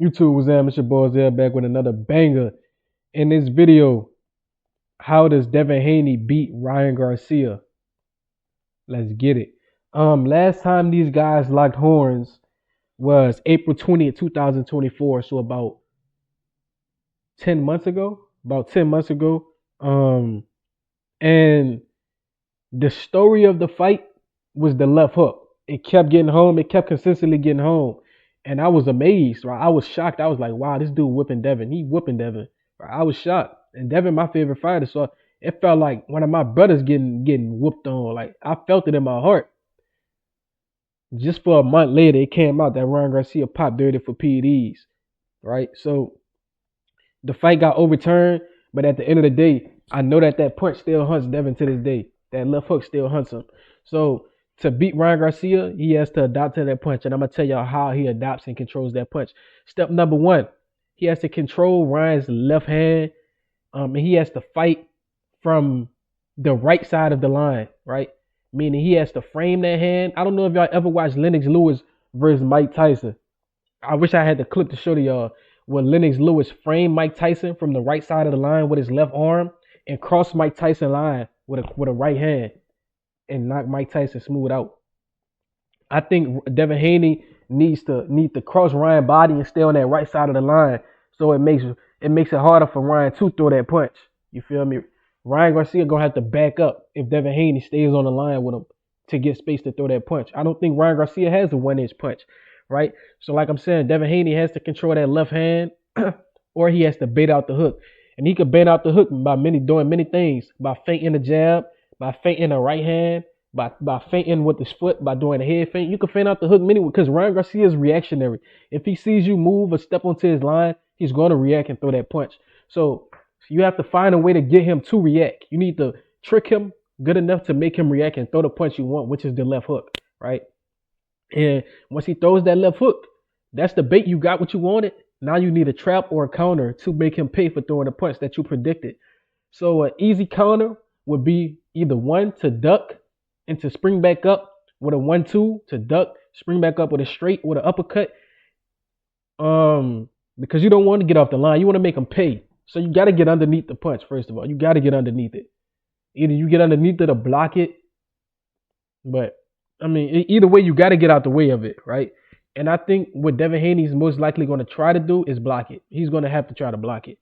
YouTube was It's your boy there back with another banger. In this video, how does Devin Haney beat Ryan Garcia? Let's get it. Last time these guys locked horns was April 20th, 2024. So about 10 months ago. About 10 months ago. And the story of the fight was the left hook. It kept getting home. It kept consistently getting home. And I was amazed, right? I was shocked. I was like, wow, this dude whipping Devin. He whipping Devin. Right? I was shocked. And Devin, my favorite fighter. So it felt like one of my brothers getting whooped on. Like I felt it in my heart. Just for a month later, it came out that Ryan Garcia popped dirty for PEDs. Right? So the fight got overturned. But at the end of the day, I know that punch still hunts Devin to this day. That left hook still hunts him. So to beat Ryan Garcia, he has to adapt to that punch. And I'm going to tell y'all how he adapts and controls that punch. Step number one, he has to control Ryan's left hand. And he has to fight from the right side of the line, right? Meaning he has to frame that hand. I don't know if y'all ever watched Lennox Lewis versus Mike Tyson. I wish I had the clip to show to y'all when Lennox Lewis framed Mike Tyson from the right side of the line with his left arm and crossed Mike Tyson line with a right hand and knocked Mike Tyson smooth out. I think Devin Haney need to cross Ryan's body and stay on that right side of the line, so it makes it harder for Ryan to throw that punch. You feel me? Ryan Garcia gonna have to back up if Devin Haney stays on the line with him to get space to throw that punch. I don't think Ryan Garcia has a 1 inch punch, right? So like I'm saying, Devin Haney has to control that left hand, or he has to bait out the hook, and he could bait out the hook by doing many things, by feinting the jab, by feinting the right hand, by feinting with his foot, by doing a head feint. You can feint out the hook many because Ryan Garcia is reactionary. If he sees you move or step onto his line, he's going to react and throw that punch. So you have to find a way to get him to react. You need to trick him good enough to make him react and throw the punch you want, which is the left hook, right? And once he throws that left hook, that's the bait. You got what you wanted. Now you need a trap or a counter to make him pay for throwing the punch that you predicted. So an easy counter would be either one to duck and to spring back up with a 1-2 to duck, spring back up with a straight with an uppercut. Because you don't want to get off the line. You want to make him pay. So you got to get underneath the punch, first of all. You got to get underneath it. Either you get underneath it or block it. But, I mean, either way, you got to get out the way of it, right? And I think what Devin Haney is most likely going to try to do is block it. He's going to have to try to block it.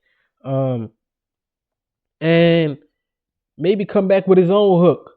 And maybe come back with his own hook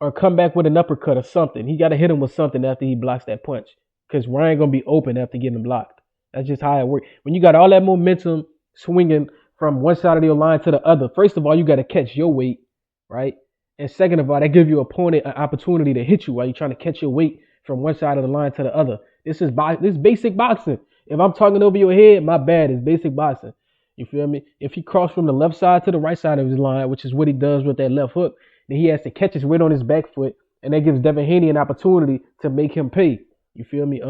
or come back with an uppercut or something. He got to hit him with something after he blocks that punch because Ryan going to be open after getting blocked. That's just how it works. When you got all that momentum swinging from one side of your line to the other, first of all, you got to catch your weight, right? And second of all, that gives your opponent an opportunity to hit you while you're trying to catch your weight from one side of the line to the other. This is basic boxing. If I'm talking over your head, my bad. It's basic boxing. You feel me? If he crossed from the left side to the right side of his line, which is what he does with that left hook, then he has to catch his weight on his back foot, and that gives Devin Haney an opportunity to make him pay. You feel me?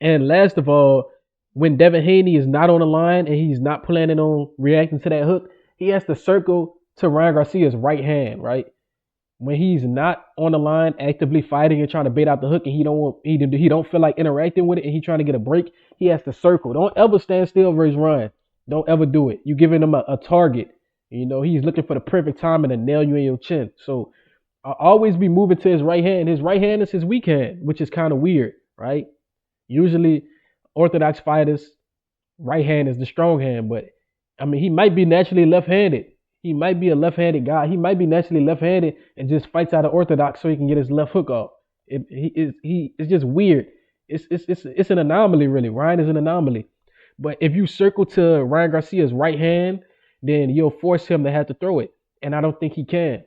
And last of all, when Devin Haney is not on the line and he's not planning on reacting to that hook, he has to circle to Ryan Garcia's right hand, right? When he's not on the line actively fighting and trying to bait out the hook and he don't feel like interacting with it and he's trying to get a break, he has to circle. Don't ever stand still versus Ryan. Don't ever do it. You're giving him a target. You know, he's looking for the perfect timing to nail you in your chin. So I'll always be moving to his right hand. His right hand is his weak hand, which is kind of weird, right? Usually Orthodox fighters, right hand is the strong hand, but I mean, he might be naturally left-handed. He might be a left-handed guy. He might be naturally left-handed and just fights out of orthodox so he can get his left hook off. It's just weird. It's an anomaly, really. Ryan is an anomaly. But if you circle to Ryan Garcia's right hand, then you'll force him to have to throw it. And I don't think he can.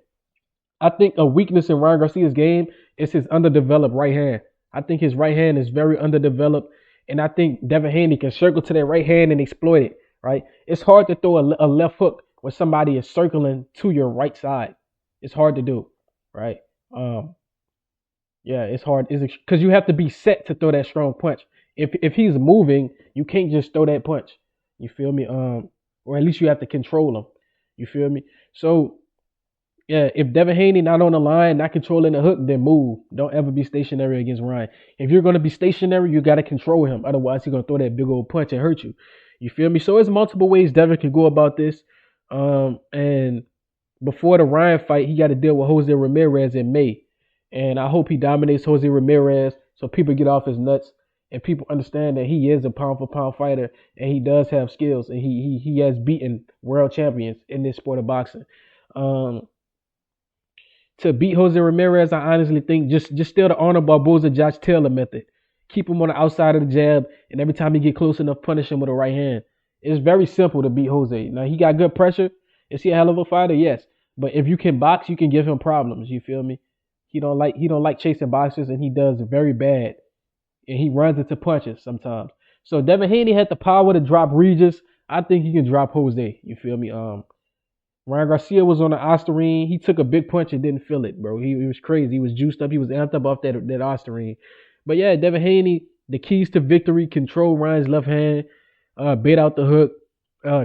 I think a weakness in Ryan Garcia's game is his underdeveloped right hand. I think his right hand is very underdeveloped. And I think Devin Haney can circle to that right hand and exploit it, right? It's hard to throw a left hook when somebody is circling to your right side. It's hard to do, right? Yeah, it's hard. It's because you have to be set to throw that strong punch. If he's moving, you can't just throw that punch. You feel me? Or at least you have to control him. You feel me? So Yeah, if Devin Haney not on the line, not controlling the hook, then move. Don't ever be stationary against Ryan. If you're gonna be stationary, you gotta control him. Otherwise, he's gonna throw that big old punch and hurt you. You feel me? So there's multiple ways Devin can go about this. And before the Ryan fight, he got to deal with Jose Ramirez in May. And I hope he dominates Jose Ramirez so people get off his nuts and people understand that he is a pound for pound fighter and he does have skills and he has beaten world champions in this sport of boxing. Um, to beat Jose Ramirez, I honestly think just still the Arnold Barboza, Josh Taylor method. Keep him on the outside of the jab, and every time he get close enough, punish him with a right hand. It's very simple to beat Jose. Now he got good pressure. Is he a hell of a fighter? Yes. But if you can box, you can give him problems. You feel me? He don't like chasing boxers, and he does very bad. And he runs into punches sometimes. So Devin Haney had the power to drop Regis. I think he can drop Jose. You feel me? Ryan Garcia was on the Ostarine. He took a big punch and didn't feel it, bro. He was crazy. He was juiced up. He was amped up off that Ostarine. But yeah, Devin Haney, the keys to victory: control Ryan's left hand, bait out the hook,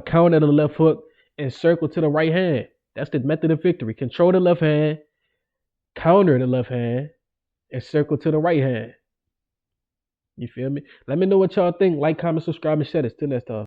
counter the left hook, and circle to the right hand. That's the method of victory. Control the left hand, counter the left hand, and circle to the right hand. You feel me? Let me know what y'all think. Like, comment, subscribe, and share this. Till next time.